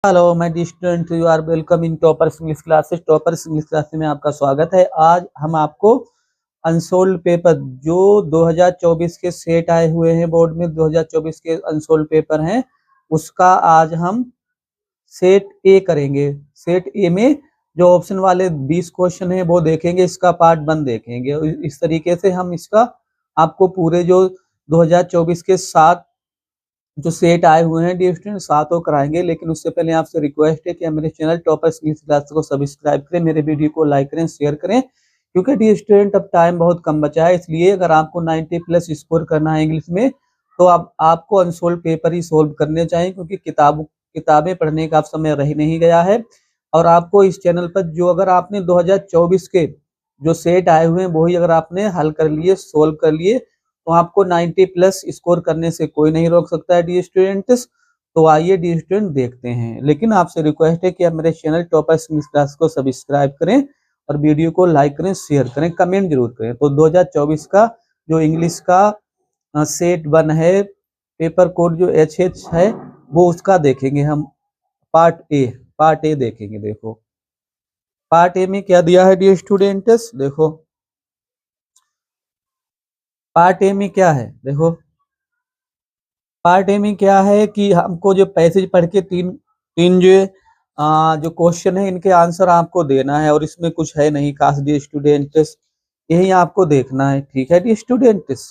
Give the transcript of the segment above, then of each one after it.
Hello my dear student, you are welcome in Toppers English classes. Toppers English classes में आपका स्वागत है। आज हम आपको अनसोल्ड पेपर जो 2024 के सेट आए हुए हैं, बोर्ड में 2024 के अनसोल्ड पेपर हैं, उसका आज हम सेट ए करेंगे। सेट ए में जो ऑप्शन वाले 20 क्वेश्चन हैं वो देखेंगे, इसका पार्ट 1 देखेंगे। इस तरीके से हम इसका आपको पूरे जो 2024 के 7 जो सेट आए हुए हैं डियर स्टूडेंट, सातों कराएंगे। लेकिन उससे पहले आपसे रिक्वेस्ट है कि मेरे चैनल टॉपर्स इंग्लिश क्लास को सब्सक्राइब करें, मेरे वीडियो को लाइक करें, शेयर करें, क्योंकि डियर स्टूडेंट अब टाइम बहुत कम बचा है। इसलिए अगर आपको 90 प्लस स्कोर करना है इंग्लिश में, तो आपको अनसोल्व पेपर ही सोल्व करने चाहिए, क्योंकि किताबें पढ़ने का अब समय रह नहीं गया है। और आपको इस चैनल पर जो अगर आपने 2024 के जो सेट आए हुए हैं वही अगर आपने हल कर लिए, सोल्व कर लिए, तो आपको 90 प्लस स्कोर करने से कोई नहीं रोक सकता है डियर स्टूडेंट्स। तो आइए डियर स्टूडेंट देखते हैं। लेकिन आपसे रिक्वेस्ट है कि आप मेरे चैनल टॉपर्स इंग्लिश क्लास को सब्सक्राइब करें और वीडियो को लाइक करें, शेयर करें, कमेंट जरूर करें। तो 2024 का जो इंग्लिश का सेट 1 है, पेपर कोड जो HH है, वो उसका देखेंगे हम। पार्ट ए देखेंगे। देखो पार्ट ए में क्या दिया है डियर स्टूडेंट्स, देखो पार्ट ए में क्या है। देखो पार्ट ए में क्या है कि हमको जो पैसेज पढ़ के तीन तीन जो क्वेश्चन है, इनके आंसर आपको देना है, और इसमें कुछ है नहीं खास डियर स्टूडेंट्स, यही आपको देखना है। ठीक है डियर स्टूडेंट्स,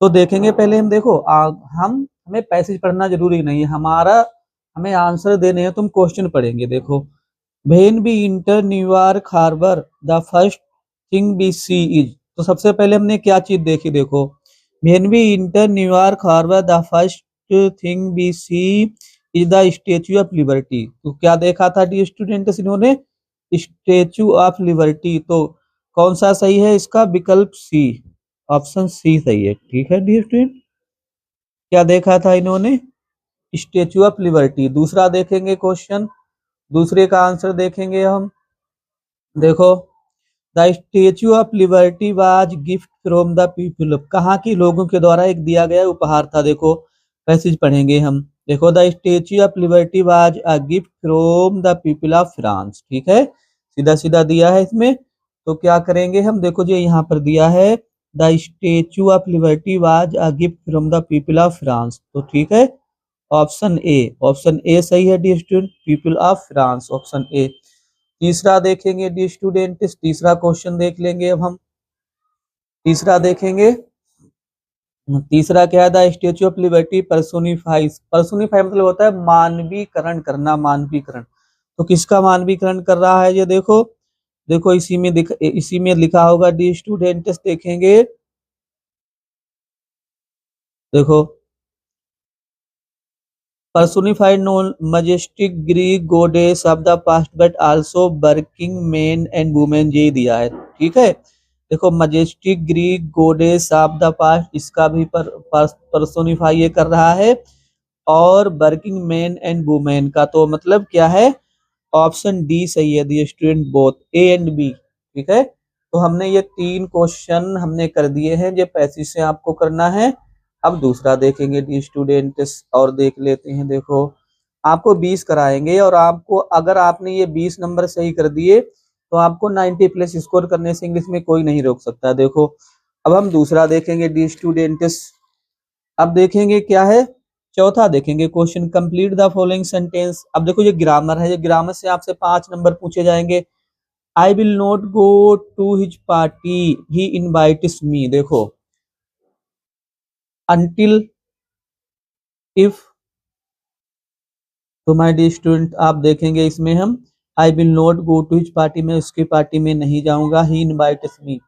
तो देखेंगे पहले हम। देखो हमें पैसेज पढ़ना जरूरी नहीं है, हमें आंसर देने हैं। तुम क्वेश्चन पढ़ेंगे। देखो, when we enter New York harbour the first thing we see is. तो सबसे पहले हमने क्या चीज देखी। देखो, when we enter New York harbour the first thing we see is the Statue of Liberty. तो क्या देखा था डी स्टूडेंट्स इन्होंने? Statue of Liberty. तो कौन सा सही है इसका? विकल्प सी, ऑप्शन सी सही है। ठीक है डी स्टूडेंट, क्या देखा था इन्होंने? Statue of liberty. दूसरा देखेंगे क्वेश्चन, दूसरे का आंसर देखेंगे हम। देखो, the Statue of liberty was gift from the people. कहाँ की लोगों के द्वारा एक दिया गया उपहार था। देखो पैसेज पढ़ेंगे हम। देखो, the Statue of liberty was a gift from the people of France. ठीक है, सीधा सीधा दिया है इसमें। तो क्या करेंगे हम? देखो जी, यहाँ पर दिया है the Statue of liberty was a gift from the people of France. तो ठीक है, ऑप्शन ए सही है dear student, people of France, option A. तीसरा देखेंगे डी स्टूडेंट, तीसरा क्वेश्चन देख लेंगे अब हम। तीसरा देखेंगे, तीसरा क्या है? The Statue of Liberty personifies. Personify मतलब होता है मानवीकरण करना, मानवीकरण। तो किसका मानवीकरण कर रहा है ये? देखो देखो इसी में लिखा होगा डी स्टूडेंट्स, देखेंगे। देखो, personified known majestic Greek goddess of the past but also working men and women, ये दिया है। ठीक है, देखो majestic Greek गोडेस of the past, इसका भी पर्सोनिफाई ये कर रहा है, और वर्किंग मैन एंड वुमेन का तो मतलब क्या है? ऑप्शन डी सही है dear student, both A and B. ठीक है, तो हमने ये 3 क्वेश्चन हमने कर दिए हैं, जो पैसेज से आपको करना है। अब दूसरा देखेंगे डी स्टूडेंट्स, और देख लेते हैं। देखो, आपको 20 कराएंगे, और आपको अगर आपने ये 20 नंबर सही कर दिए, तो आपको 90 प्लस स्कोर करने से इंग्लिश में कोई नहीं रोक सकता। देखो, अब हम दूसरा देखेंगे डी स्टूडेंट्स। अब देखेंगे क्या है, चौथा देखेंगे question, complete the following sentence. अब देखो, ये ग्रामर है, ये ग्रामर से आपसे 5 नंबर पूछे जाएंगे। I will not go to his party, he invites me. देखो, अनटिल, इफ, तो माय डियर स्टूडेंट आप देखेंगे इसमें हम, I will not go to his party, मैं उसकी पार्टी में नहीं जाऊंगा। ही इनवाइट्स मी,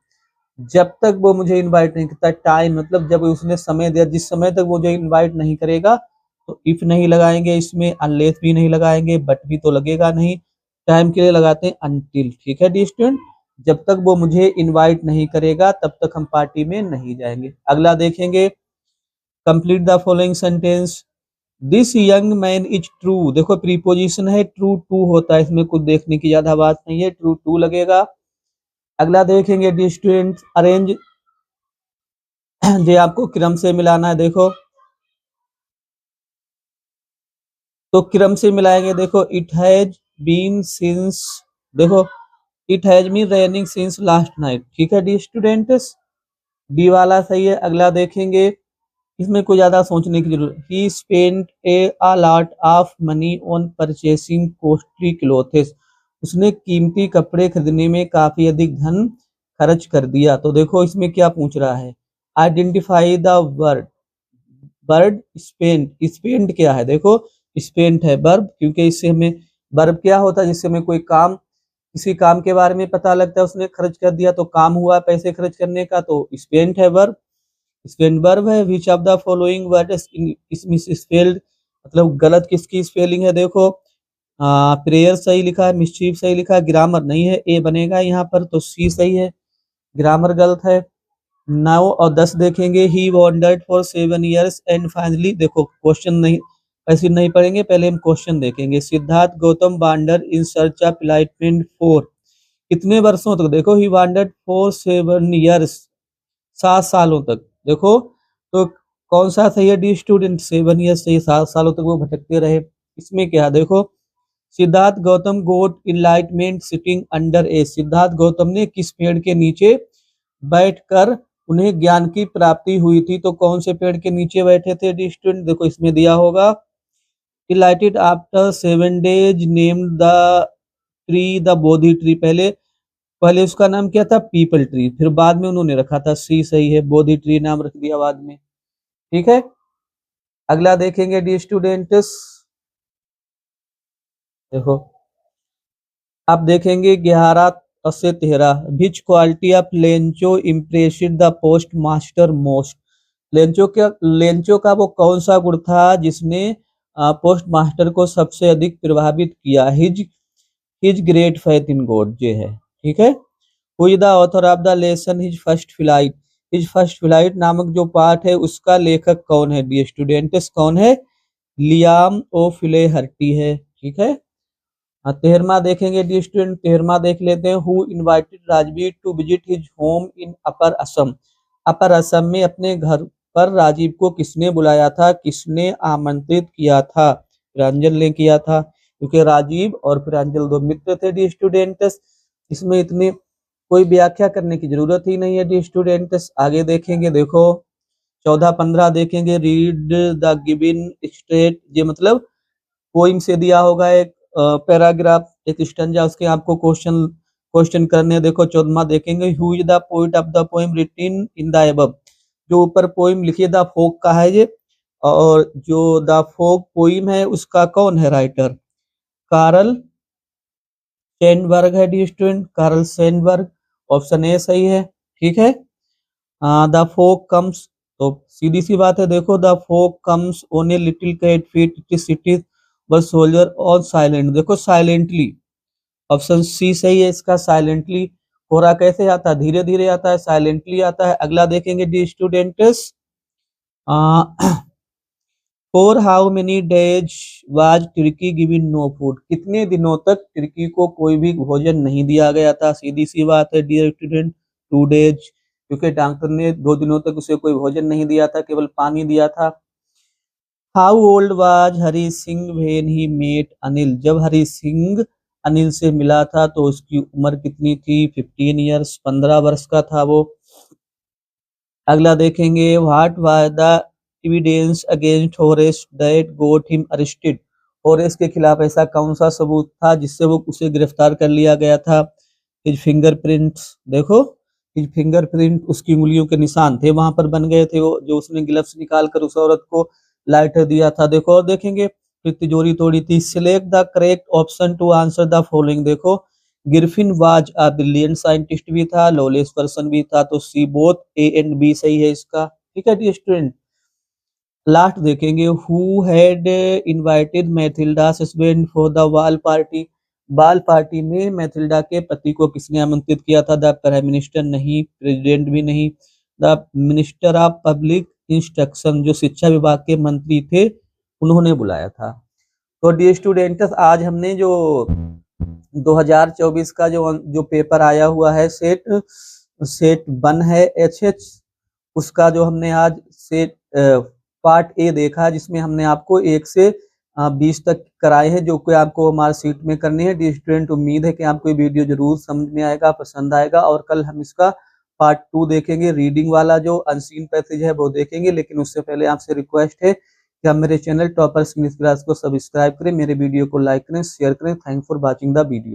जब तक वो मुझे इनवाइट नहीं करता। टाइम मतलब जब उसने समय दिया, जिस समय तक वो मुझे इनवाइट नहीं करेगा। तो इफ नहीं लगाएंगे इसमें, अनलेस भी नहीं लगाएंगे, बट भी तो लगेगा नहीं। टाइम के लिए लगाते हैं अनटिल। ठीक है डी स्टूडेंट, जब तक वो मुझे इनवाइट नहीं करेगा तब तक हम पार्टी में नहीं जाएंगे। अगला देखेंगे, complete the following sentence, this young man is true. देखो प्रीपोजिशन है, ट्रू टू होता है, इसमें कुछ देखने की ज्यादा बात नहीं है, ट्रू टू लगेगा। अगला देखेंगे डी स्टूडेंट, अरेंज, ये आपको क्रम से मिलाना है। देखो, तो क्रम से मिलाएंगे। देखो इट हैज बीन सिंस, देखो it has been raining since last night, ठीक है डी स्टूडेंट्स, डी वाला सही है। अगला देखेंगे, इसमें कोई ज्यादा सोचने की जरूरत, ही spent a lot of money on purchasing costly clothes, उसने कीमती कपड़े खरीदने में काफी अधिक धन खर्च कर दिया। तो देखो इसमें क्या पूछ रहा है, identify the word, word spent, spent क्या है, देखो स्पेंट है वर्ब, क्योंकि इससे हमें वर्ब क्या होता है, जिससे हमें कोई काम, किसी काम के बारे में पता लगता है, उसने खर्च कर दिया तो काम हुआ पैसे खर्च करने का, तो स्पेंट है वर्ब, स्पेंट वर्ब है। Which of the following word इसमें स्पेल्ड, मतलब गलत किसकी स्पेलिंग है, देखो प्रेयर सही लिखा है, मिस्चीफ सही लिखा है, ग्रामर नहीं है, ए बनेगा यहाँ पर, तो सी सही है, ग्रामर गलत है। 9 और 10 देखेंगे, he wondered for 7 years and finally, देखो क्वेश्चन नहीं, ऐसे नहीं पढ़ेंगे, पहले हम क्वेश्चन देखेंगे। Siddhartha Gautam wander in search of enlightenment for, कितने वर्षों तक, देखो ही वांडर्ड फॉर 7 years, 7 सालों तक, देखो तो कौन सा सही है डी स्टूडेंट, 7 years सही, 7 सालों तक वो भटकते रहे। इसमें क्या देखो, सिद्धार्थ गौतम गोट इनलाइटमेंट सिटिंग अंडर ए, सिद्धार्थ गौतम ने किस पेड़ के नीचे बैठकर उन्हें ज्ञान की प्राप्ति हुई थी, तो कौन से पेड़ के नीचे बैठे थे डी स्टूडेंट, देखो इसमें दिया होगा, इलाइटेड after 7 days named the tree the Bodhi tree, पहले पहले उसका नाम क्या था, पीपल ट्री, फिर बाद में उन्होंने रखा था, सी सही है, बोधि ट्री नाम रख दिया बाद में, ठीक है। अगला देखेंगे डी स्टूडेंट्स, देखो आप देखेंगे 11 से 13, विच quality of Lencho impressed the post master most, Lencho का वो कौन सा गुण था जिसने पोस्ट मास्टर को सबसे अधिक प्रभावित किया, his his great faith in God, ये है, ठीक है। Who is the author of the lesson his first flight, his first flight नामक जो पाठ है उसका लेखक कौन है डी स्टूडेंट्स, कौन है, लियाम ओ फिलेहर्टी है, ठीक है। 13वां देखेंगे डी स्टूडेंट, 13वां देख लेते हैं, who invited Rajveer to visit his home in upper Assam, upper Assam में अपने घर पर राजीव को किसने बुलाया था, किसने आमंत्रित किया था, प्रांजल ने किया था, क्योंकि राजीव और प्रांजल दो मित्र थे डी स्टूडेंट्स, इसमें इतनी कोई व्याख्या करने की जरूरत ही नहीं है डी स्टूडेंट्स। आगे देखेंगे, देखो 14-15 देखेंगे, रीड द गिवन स्टेट, ये मतलब पोइम से दिया होगा एक पैराग्राफ, एक स्टंजा, उसके आपको क्वेश्चन क्वेश्चन करने हैं। देखो 14वां देखेंगे, who is the poet of the poem written in the above, जो ऊपर पोइम लिखी है द फोक का है ये, और जो द फोक पोइम है उसका कौन है राइटर, कार्ल सेंडबर्ग है dear student, Carl Sandburg, option A सही है, ठीक है। द फोक कम्स, तो सीधी सी बात है, देखो the fog comes on a little cat feet it sits but soldier on silent, देखो साइलेंटली, ऑप्शन सी सही है इसका, साइलेंटली हो रहा, कैसे आता है, धीरे धीरे आता है, साइलेंटली आता है। अगला देखेंगे the students, for how many days was turkey given no food, कितने दिनों तक तुर्की को कोई भी भोजन नहीं दिया गया था, सीधी सी बात है डियर स्टूडेंट, 2 days, क्योंकि डॉक्टर ने 2 दिनों तक उसे कोई भोजन नहीं दिया था, केवल पानी दिया था। How old was Hari Singh when he met Anil, जब हरी सिंह अनिल से मिला था तो उसकी उम्र कितनी थी, 15 years, 15 वर्ष का था वो। अगला देखेंगे, what was the evidence against Horace that got him arrested, Horace के खिलाफ ऐसा कौन सा सबूत था जिससे वो उसे गिरफ्तार कर लिया गया था, हिज फिंगरप्रिंट्स, देखो हिज फिंगरप्रिंट, उसकी उंगलियों के निशान थे वहां पर बन गए थे, वो जो उसने ग्लव्स निकाल कर उस औरत को लाइटर दिया था। देखो और देखेंगे, फिर तिजोरी तोड़ी थी। Select the correct option to answer the following, देखो Griffin was a brilliant scientist भी था, लॉलेस पर्सन भी था, तो C both, A and B सही है इसका, ठीक है डी स्टूडेंट। लास्ट देखेंगे, who had invited Mathilda's husband for the ball party, ball party में मैथिल्डा के पति को किसने आमंत्रित किया था, द प्राइम मिनिस्टर नहीं, प्रेसिडेंट भी नहीं, the minister of public instruction, जो शिक्षा विभाग के मंत्री थे उन्होंने बुलाया था। तो डी स्टूडेंट्स, आज हमने जो 2024 का जो पेपर आया हुआ है, सेट सेट 1 है एचएच, उसका जो हमने आज सेट पार्ट ए देखा, जिसमें हमने आपको 1 से 20 तक कराए हैं, जो कि आपको मार्कशीट में करनी है। डियर स्टूडेंट, उम्मीद है कि आपको ये वीडियो जरूर समझ में आएगा, पसंद आएगा। और कल हम इसका पार्ट 2 देखेंगे, रीडिंग वाला जो अनसीन पैसेज है वो देखेंगे। लेकिन उससे पहले आपसे रिक्वेस्ट है कि आप मेरे चैनल टॉपर्स इंग्लिश क्लास को सब्सक्राइब करें, मेरे वीडियो को लाइक करें, शेयर करें। Thank for watching the video.